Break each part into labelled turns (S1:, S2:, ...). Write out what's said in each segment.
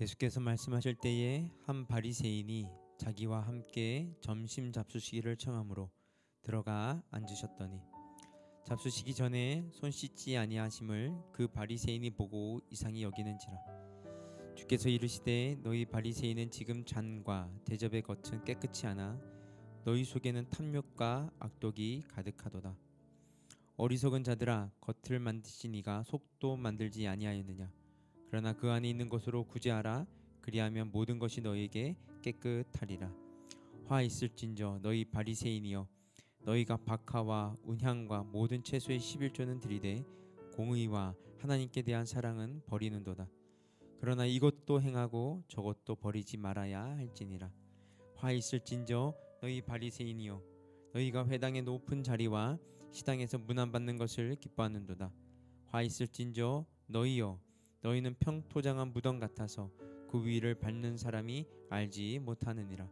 S1: 예수께서 말씀하실 때에 한 바리새인이 자기와 함께 점심 잡수시기를 청하므로 들어가 앉으셨더니 잡수시기 전에 손 씻지 아니하심을 그 바리새인이 보고 이상히 여기는지라. 주께서 이르시되 너희 바리새인은 지금 잔과 대접의 겉은 깨끗이 하나 너희 속에는 탐욕과 악독이 가득하도다. 어리석은 자들아, 겉을 만드신 이가 속도 만들지 아니하였느냐. 그러나 그 안에 있는 것으로 구제하라. 그리하면 모든 것이 너희에게 깨끗하리라. 화 있을진저 너희 바리새인이여, 너희가 박하와 은향과 모든 채소의 11조는 들이되 공의와 하나님께 대한 사랑은 버리는도다. 그러나 이것도 행하고 저것도 버리지 말아야 할지니라. 화 있을진저 너희 바리새인이여, 너희가 회당의 높은 자리와 시당에서 문안받는 것을 기뻐하는도다. 화 있을진저 너희여, 너희는 평토장한 무덤 같아서 그 위를 밟는 사람이 알지 못하느니라.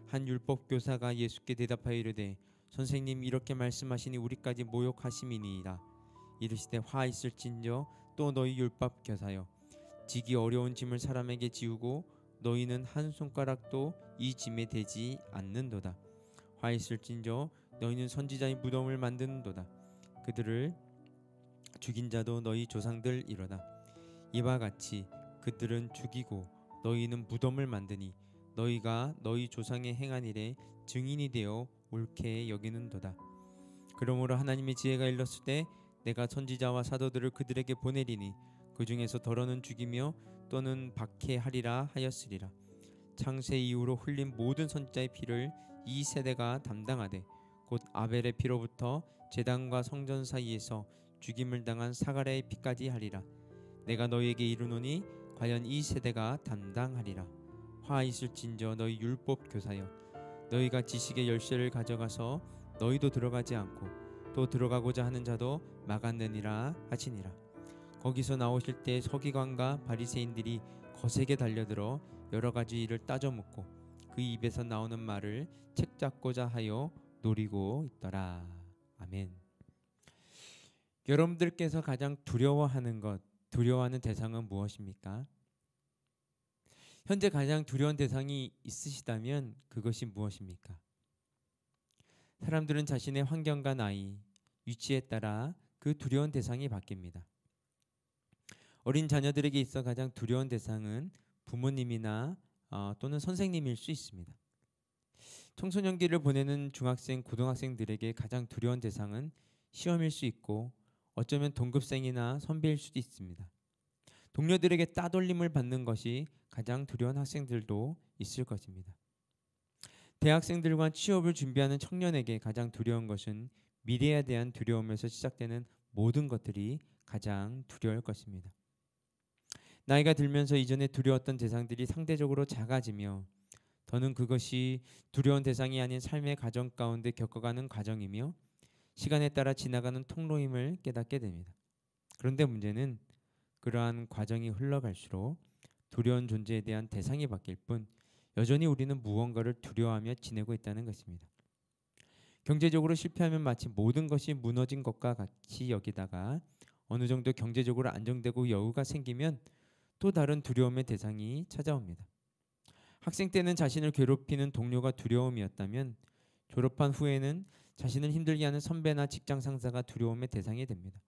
S1: 한 율법 교사가 예수께 대답하여 이르되 선생님, 이렇게 말씀하시니 우리까지 모욕하심이니이다. 이르시되 화 있을진저 또 너희 율법 교사여, 지기 어려운 짐을 사람에게 지우고 너희는 한 손가락도 이 짐에 대지 않는도다. 화 있을진저 너희는 선지자의 무덤을 만드는도다. 그들을 죽인 자도 너희 조상들이로다. 이와 같이 그들은 죽이고 너희는 무덤을 만드니 너희가 너희 조상의 행한 일에 증인이 되어 옳게 여기는도다. 그러므로 하나님의 지혜가 일렀을 때 내가 선지자와 사도들을 그들에게 보내리니 그 중에서 더러는 죽이며 또는 박해하리라 하였으리라. 창세 이후로 흘린 모든 선지자의 피를 이 세대가 담당하되 곧 아벨의 피로부터 제단과 성전 사이에서 죽임을 당한 사가랴의 피까지 하리라. 내가 너희에게 이르노니 과연 이 세대가 담당하리라. 화 있을진저 너희 율법 교사여, 너희가 지식의 열쇠를 가져가서 너희도 들어가지 않고 또 들어가고자 하는 자도 막았느니라 하시니라. 거기서 나오실 때 서기관과 바리새인들이 거세게 달려들어 여러 가지 일을 따져 묻고 그 입에서 나오는 말을 책잡고자 하여 노리고 있더라. 아멘. 여러분들께서 가장 두려워하는 것, 두려워하는 대상은 무엇입니까? 현재 가장 두려운 대상이 있으시다면 그것이 무엇입니까? 사람들은 자신의 환경과 나이, 위치에 따라 그 두려운 대상이 바뀝니다. 어린 자녀들에게 있어 가장 두려운 대상은 부모님이나 또는 선생님일 수 있습니다. 청소년기를 보내는 중학생, 고등학생들에게 가장 두려운 대상은 시험일 수 있고 어쩌면 동급생이나 선배일 수도 있습니다. 동료들에게 따돌림을 받는 것이 가장 두려운 학생들도 있을 것입니다. 대학생들과 취업을 준비하는 청년에게 가장 두려운 것은 미래에 대한 두려움에서 시작되는 모든 것들이 가장 두려울 것입니다. 나이가 들면서 이전에 두려웠던 대상들이 상대적으로 작아지며 더는 그것이 두려운 대상이 아닌 삶의 과정 가운데 겪어가는 과정이며 시간에 따라 지나가는 통로임을 깨닫게 됩니다. 그런데 문제는 그러한 과정이 흘러갈수록 두려운 존재에 대한 대상이 바뀔 뿐 여전히 우리는 무언가를 두려워하며 지내고 있다는 것입니다. 경제적으로 실패하면 마치 모든 것이 무너진 것과 같이 여기다가 어느 정도 경제적으로 안정되고 여유가 생기면 또 다른 두려움의 대상이 찾아옵니다. 학생 때는 자신을 괴롭히는 동료가 두려움이었다면 졸업한 후에는 자신을 힘들게 하는 선배나 직장 상사가 두려움의 대상이 됩니다.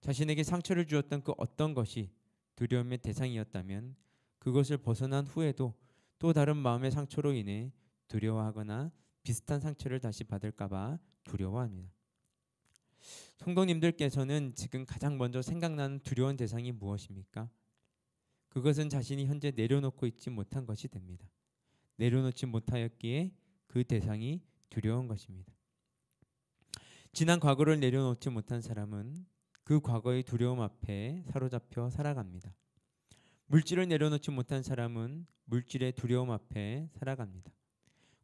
S1: 자신에게 상처를 주었던 그 어떤 것이 두려움의 대상이었다면 그것을 벗어난 후에도 또 다른 마음의 상처로 인해 두려워하거나 비슷한 상처를 다시 받을까봐 두려워합니다. 성도님들께서는 지금 가장 먼저 생각나는 두려운 대상이 무엇입니까? 그것은 자신이 현재 내려놓고 있지 못한 것이 됩니다. 내려놓지 못하였기에 그 대상이 두려운 것입니다. 지난 과거를 내려놓지 못한 사람은 그 과거의 두려움 앞에 사로잡혀 살아갑니다. 물질을 내려놓지 못한 사람은 물질의 두려움 앞에 살아갑니다.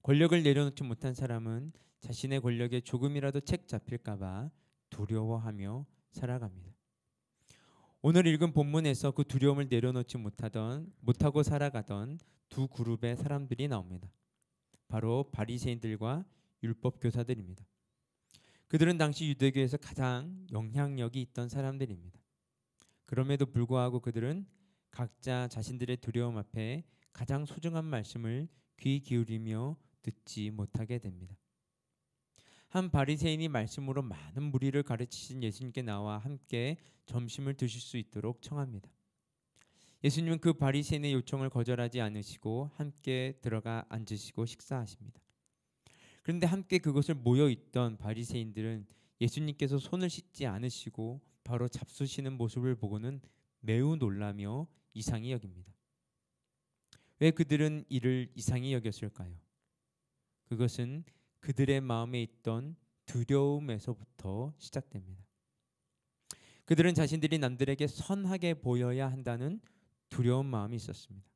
S1: 권력을 내려놓지 못한 사람은 자신의 권력에 조금이라도 책 잡힐까봐 두려워하며 살아갑니다. 오늘 읽은 본문에서 그 두려움을 내려놓지 못하고 살아가던 두 그룹의 사람들이 나옵니다. 바로 바리새인들과 율법 교사들입니다. 그들은 당시 유대교에서 가장 영향력이 있던 사람들입니다. 그럼에도 불구하고 그들은 각자 자신들의 두려움 앞에 가장 소중한 말씀을 귀 기울이며 듣지 못하게 됩니다. 한 바리새인이 말씀으로 많은 무리를 가르치신 예수님께 나와 함께 점심을 드실 수 있도록 청합니다. 예수님은 그 바리새인의 요청을 거절하지 않으시고 함께 들어가 앉으시고 식사하십니다. 그런데 함께 그곳을 모여 있던 바리새인들은 예수님께서 손을 씻지 않으시고 바로 잡수시는 모습을 보고는 매우 놀라며 이상히 여깁니다. 왜 그들은 이를 이상히 여겼을까요? 그것은 그들의 마음에 있던 두려움에서부터 시작됩니다. 그들은 자신들이 남들에게 선하게 보여야 한다는 두려운 마음이 있었습니다.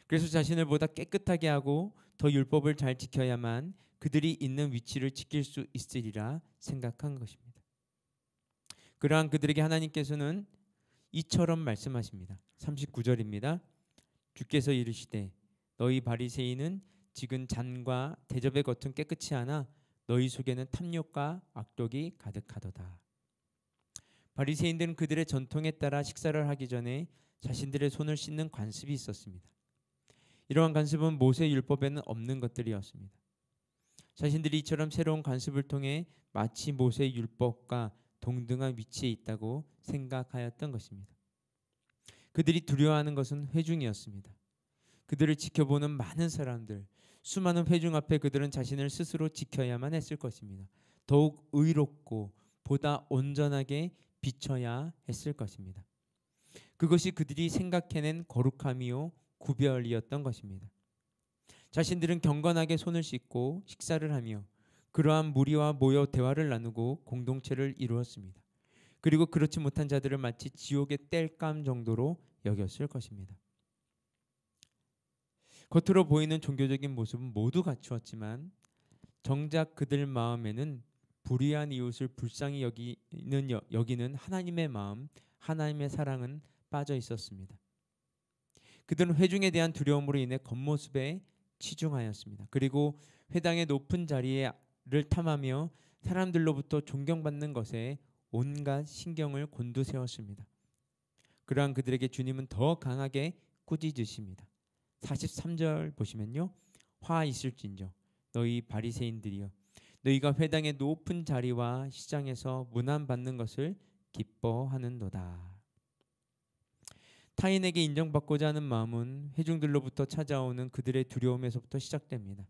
S1: 그래서 자신을 보다 깨끗하게 하고 더 율법을 잘 지켜야만 그들이 있는 위치를 지킬 수 있으리라 생각한 것입니다. 그러한 그들에게 하나님께서는 이처럼 말씀하십니다. 39절입니다. 주께서 이르시되 너희 바리새인은 지금 잔과 대접의 겉은 깨끗이 하나 너희 속에는 탐욕과 악독이 가득하도다. 바리새인들은 그들의 전통에 따라 식사를 하기 전에 자신들의 손을 씻는 관습이 있었습니다. 이러한 관습은 모세 율법에는 없는 것들이었습니다. 자신들이 이처럼 새로운 관습을 통해 마치 모세 율법과 동등한 위치에 있다고 생각하였던 것입니다. 그들이 두려워하는 것은 회중이었습니다. 그들을 지켜보는 많은 사람들, 수많은 회중 앞에 그들은 자신을 스스로 지켜야만 했을 것입니다. 더욱 의롭고 보다 온전하게 비춰야 했을 것입니다. 그것이 그들이 생각해낸 거룩함이요 구별이었던 것입니다. 자신들은 경건하게 손을 씻고 식사를 하며 그러한 무리와 모여 대화를 나누고 공동체를 이루었습니다. 그리고 그렇지 못한 자들을 마치 지옥의 땔감 정도로 여겼을 것입니다. 겉으로 보이는 종교적인 모습은 모두 갖추었지만 정작 그들 마음에는 불의한 이웃을 불쌍히 여기는 하나님의 마음, 하나님의 사랑은 빠져 있었습니다. 그들은 회중에 대한 두려움으로 인해 겉모습에 치중하였습니다. 그리고 회당의 높은 자리를 탐하며 사람들로부터 존경받는 것에 온갖 신경을 곤두세웠습니다. 그러한 그들에게 주님은 더 강하게 꾸짖으십니다. 43절 보시면요. 화 있을진저 너희 바리새인들이여 너희가 회당의 높은 자리와 시장에서 문안받는 것을 기뻐하는도다. 타인에게 인정받고자 하는 마음은 회중들로부터 찾아오는 그들의 두려움에서부터 시작됩니다.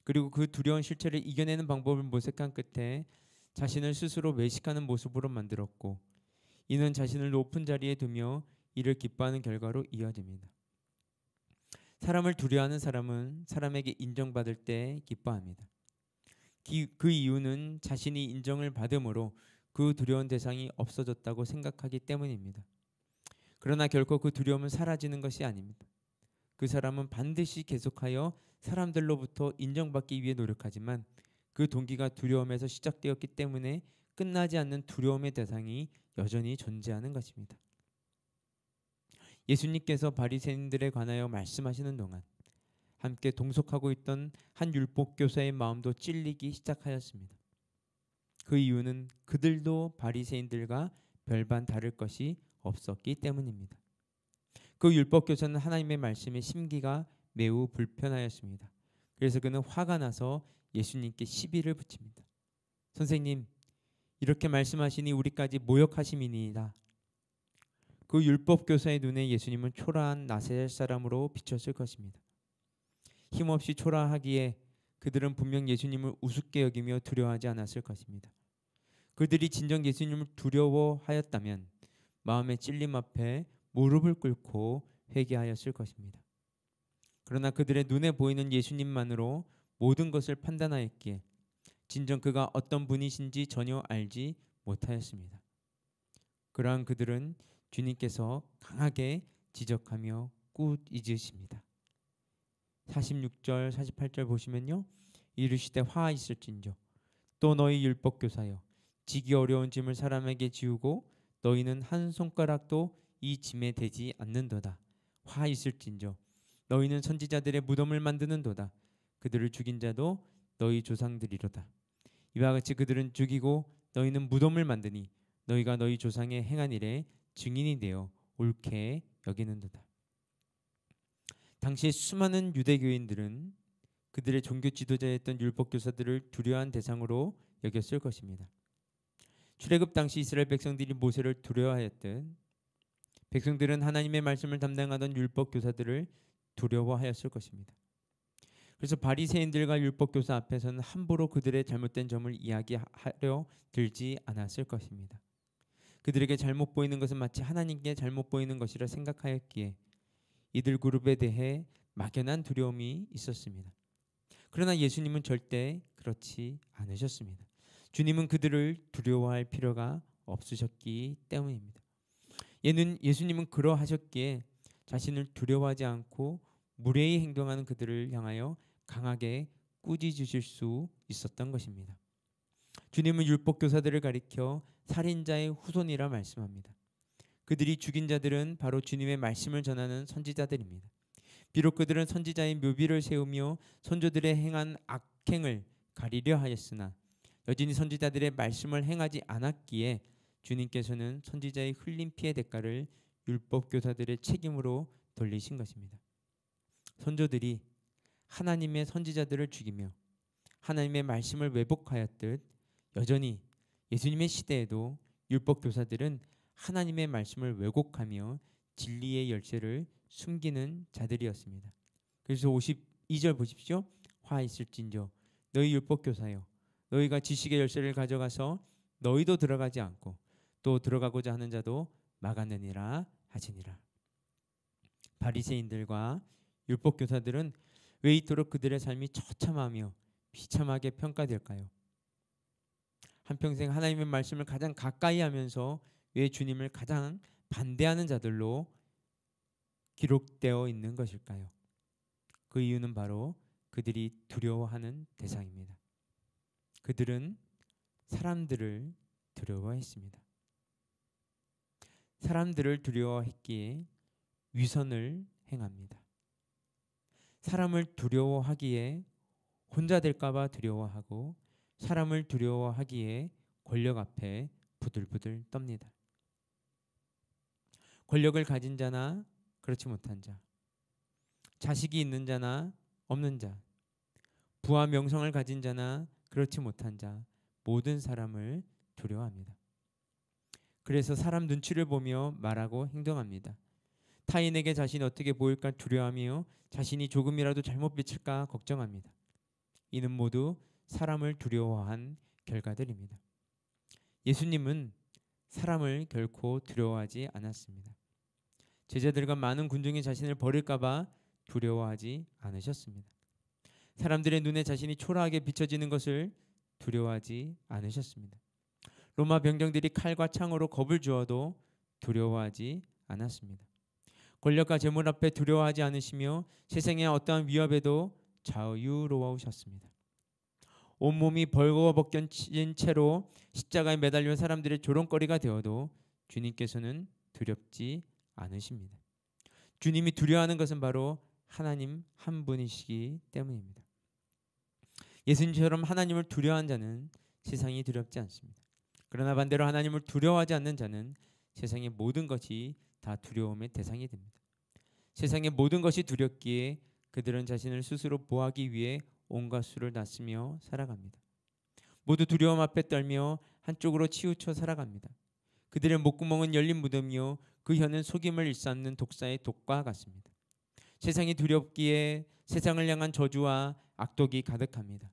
S1: 그리고 그 두려운 실체를 이겨내는 방법을 모색한 끝에 자신을 스스로 외식하는 모습으로 만들었고 이는 자신을 높은 자리에 두며 이를 기뻐하는 결과로 이어집니다. 사람을 두려워하는 사람은 사람에게 인정받을 때 기뻐합니다. 그 이유는 자신이 인정을 받음으로 그 두려운 대상이 없어졌다고 생각하기 때문입니다. 그러나 결코 그 두려움은 사라지는 것이 아닙니다. 그 사람은 반드시 계속하여 사람들로부터 인정받기 위해 노력하지만 그 동기가 두려움에서 시작되었기 때문에 끝나지 않는 두려움의 대상이 여전히 존재하는 것입니다. 예수님께서 바리새인들에 관하여 말씀하시는 동안 함께 동석하고 있던 한 율법 교사의 마음도 찔리기 시작하였습니다. 그 이유는 그들도 바리새인들과 별반 다를 것이 없었기 때문입니다. 그 율법 교사는 하나님의 말씀에 심기가 매우 불편하였습니다. 그래서 그는 화가 나서 예수님께 시비를 붙입니다. 선생님, 이렇게 말씀하시니 우리까지 모욕하심이니이다. 그 율법 교사의 눈에 예수님은 초라한 나사렛 사람으로 비쳤을 것입니다. 힘없이 초라하기에 그들은 분명 예수님을 우습게 여기며 두려워하지 않았을 것입니다. 그들이 진정 예수님을 두려워하였다면 마음의 찔림 앞에 무릎을 꿇고 회개하였을 것입니다. 그러나 그들의 눈에 보이는 예수님만으로 모든 것을 판단하였기에 진정 그가 어떤 분이신지 전혀 알지 못하였습니다. 그러한 그들은 주님께서 강하게 지적하며 꾸짖으십니다. 46절 48절 보시면요. 이르시되 화 있을진저 또 너희 율법교사여 지기 어려운 짐을 사람에게 지우고 너희는 한 손가락도 이 짐에 대지 않는도다. 화 있을진저 너희는 선지자들의 무덤을 만드는도다. 그들을 죽인 자도 너희 조상들이로다. 이와 같이 그들은 죽이고 너희는 무덤을 만드니 너희가 너희 조상의 행한 일에 증인이 되어 옳게 여기는도다. 당시에 수많은 유대교인들은 그들의 종교 지도자였던 율법 교사들을 두려워한 대상으로 여겼을 것입니다. 출애굽 당시 이스라엘 백성들이 모세를 두려워하였듯 백성들은 하나님의 말씀을 담당하던 율법 교사들을 두려워하였을 것입니다. 그래서 바리새인들과 율법 교사 앞에서는 함부로 그들의 잘못된 점을 이야기하려 들지 않았을 것입니다. 그들에게 잘못 보이는 것은 마치 하나님께 잘못 보이는 것이라 생각하였기에 이들 그룹에 대해 막연한 두려움이 있었습니다. 그러나 예수님은 절대 그렇지 않으셨습니다. 주님은 그들을 두려워할 필요가 없으셨기 때문입니다. 예수님은 그러하셨기에 자신을 두려워하지 않고 무례히 행동하는 그들을 향하여 강하게 꾸짖으실 수 있었던 것입니다. 주님은 율법 교사들을 가리켜 살인자의 후손이라 말씀합니다. 그들이 죽인 자들은 바로 주님의 말씀을 전하는 선지자들입니다. 비록 그들은 선지자의 묘비를 세우며 선조들의 행한 악행을 가리려 하였으나 여전히 선지자들의 말씀을 행하지 않았기에 주님께서는 선지자의 흘린 피의 대가를 율법 교사들의 책임으로 돌리신 것입니다. 선조들이 하나님의 선지자들을 죽이며 하나님의 말씀을 왜곡하였듯 여전히 예수님의 시대에도 율법 교사들은 하나님의 말씀을 왜곡하며 진리의 열쇠를 숨기는 자들이었습니다. 그래서 52절 보십시오. 화 있을진저 너희 율법 교사여 너희가 지식의 열쇠를 가져가서 너희도 들어가지 않고 또 들어가고자 하는 자도 막았느니라 하시니라. 바리새인들과 율법 교사들은 왜 이토록 그들의 삶이 처참하며 비참하게 평가될까요? 한평생 하나님의 말씀을 가장 가까이 하면서 왜 주님을 가장 반대하는 자들로 기록되어 있는 것일까요? 그 이유는 바로 그들이 두려워하는 대상입니다. 그들은 사람들을 두려워했습니다. 사람들을 두려워했기에 위선을 행합니다. 사람을 두려워하기에 혼자 될까봐 두려워하고 사람을 두려워하기에 권력 앞에 부들부들 떱니다. 권력을 가진 자나 그렇지 못한 자, 자식이 있는 자나 없는 자, 부와 명성을 가진 자나 그렇지 못한 자, 모든 사람을 두려워합니다. 그래서 사람 눈치를 보며 말하고 행동합니다. 타인에게 자신이 어떻게 보일까 두려워하며 자신이 조금이라도 잘못 비칠까 걱정합니다. 이는 모두 사람을 두려워한 결과들입니다. 예수님은 사람을 결코 두려워하지 않았습니다. 제자들과 많은 군중이 자신을 버릴까봐 두려워하지 않으셨습니다. 사람들의 눈에 자신이 초라하게 비춰지는 것을 두려워하지 않으셨습니다. 로마 병정들이 칼과 창으로 겁을 주어도 두려워하지 않았습니다. 권력과 재물 앞에 두려워하지 않으시며 세상의 어떠한 위협에도 자유로우셨습니다. 온몸이 벌거벗겨진 채로 십자가에 매달려 사람들의 조롱거리가 되어도 주님께서는 두렵지 않으십니다. 주님이 두려워하는 것은 바로 하나님 한 분이시기 때문입니다. 예수님처럼 하나님을 두려워하는 자는 세상이 두렵지 않습니다. 그러나 반대로 하나님을 두려워하지 않는 자는 세상의 모든 것이 다 두려움의 대상이 됩니다. 세상의 모든 것이 두렵기에 그들은 자신을 스스로 보호하기 위해 온갖 수를 다 쓰며 살아갑니다. 모두 두려움 앞에 떨며 한쪽으로 치우쳐 살아갑니다. 그들의 목구멍은 열린 무덤이요 그 혀는 속임을 일삼는 독사의 독과 같습니다. 세상이 두렵기에 세상을 향한 저주와 악독이 가득합니다.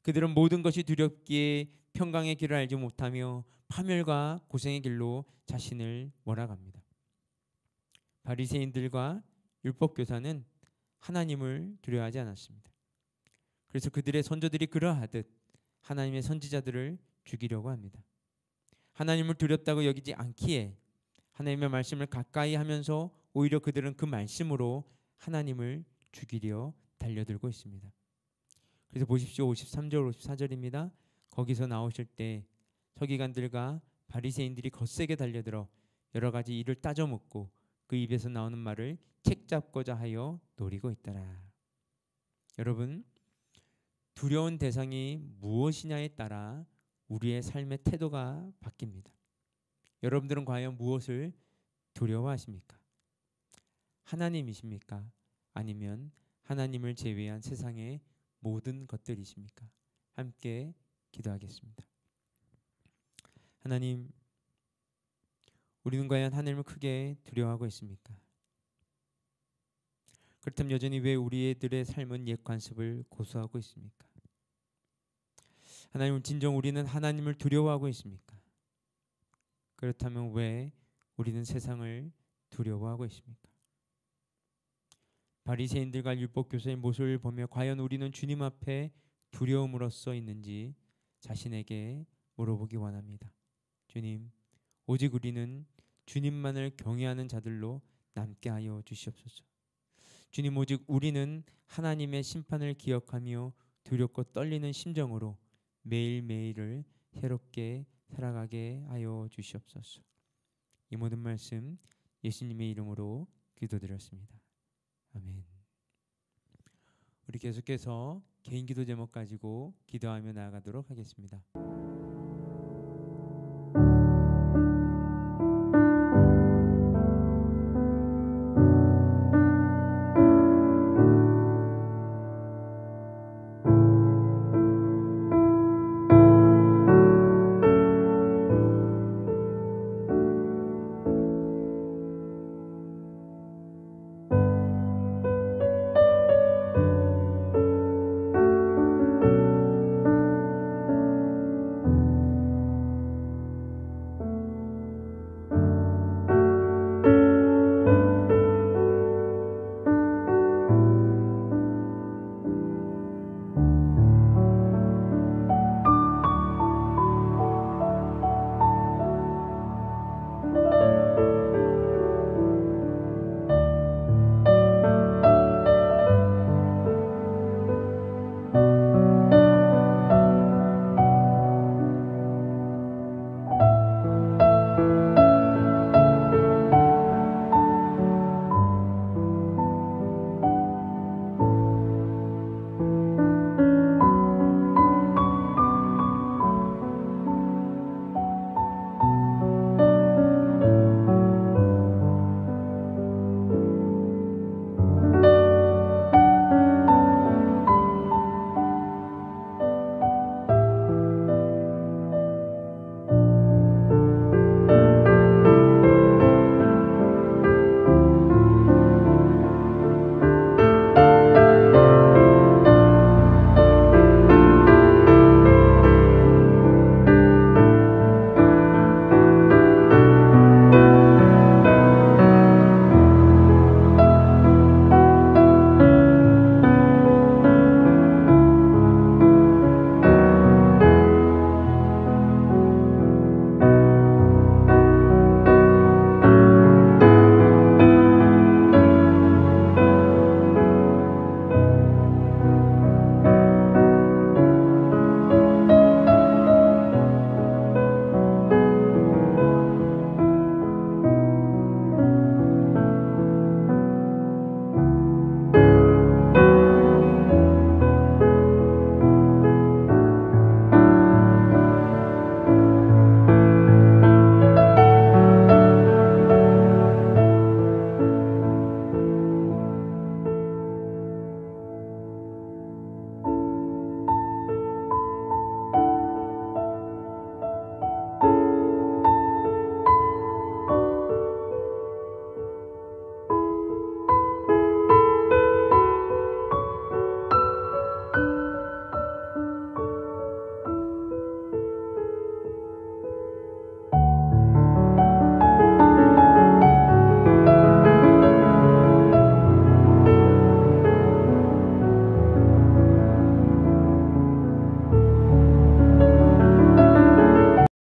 S1: 그들은 모든 것이 두렵기에 평강의 길을 알지 못하며 파멸과 고생의 길로 자신을 몰아갑니다. 바리새인들과 율법교사는 하나님을 두려워하지 않았습니다. 그래서 그들의 선조들이 그러하듯 하나님의 선지자들을 죽이려고 합니다. 하나님을 두렵다고 여기지 않기에 하나님의 말씀을 가까이 하면서 오히려 그들은 그 말씀으로 하나님을 죽이려 달려들고 있습니다. 그래서 보십시오. 53절 54절입니다. 거기서 나오실 때 서기관들과 바리새인들이 거세게 달려들어 여러 가지 일을 따져 묻고 그 입에서 나오는 말을 책잡고자 하여 노리고 있더라. 여러분, 두려운 대상이 무엇이냐에 따라 우리의 삶의 태도가 바뀝니다. 여러분들은 과연 무엇을 두려워하십니까? 하나님이십니까? 아니면 하나님을 제외한 세상의 모든 것들이십니까? 함께 기도하겠습니다. 하나님, 우리는 과연 하나님을 크게 두려워하고 있습니까? 그렇다면 여전히 왜 우리들의 삶은 옛 관습을 고수하고 있습니까? 하나님, 진정 우리는 하나님을 두려워하고 있습니까? 그렇다면 왜 우리는 세상을 두려워하고 있습니까? 바리새인들과 율법교사의 모습을 보며 과연 우리는 주님 앞에 두려움으로써 있는지 자신에게 물어보기 원합니다. 주님, 오직 우리는 주님만을 경외하는 자들로 남게 하여 주시옵소서. 주님, 오직 우리는 하나님의 심판을 기억하며 두렵고 떨리는 심정으로 매일매일을 새롭게 살아가게 하여 주시옵소서. 이 모든 말씀 예수님의 이름으로 기도드렸습니다. 아멘. 우리 계속해서 개인 기도 제목 가지고 기도하며 나아가도록 하겠습니다.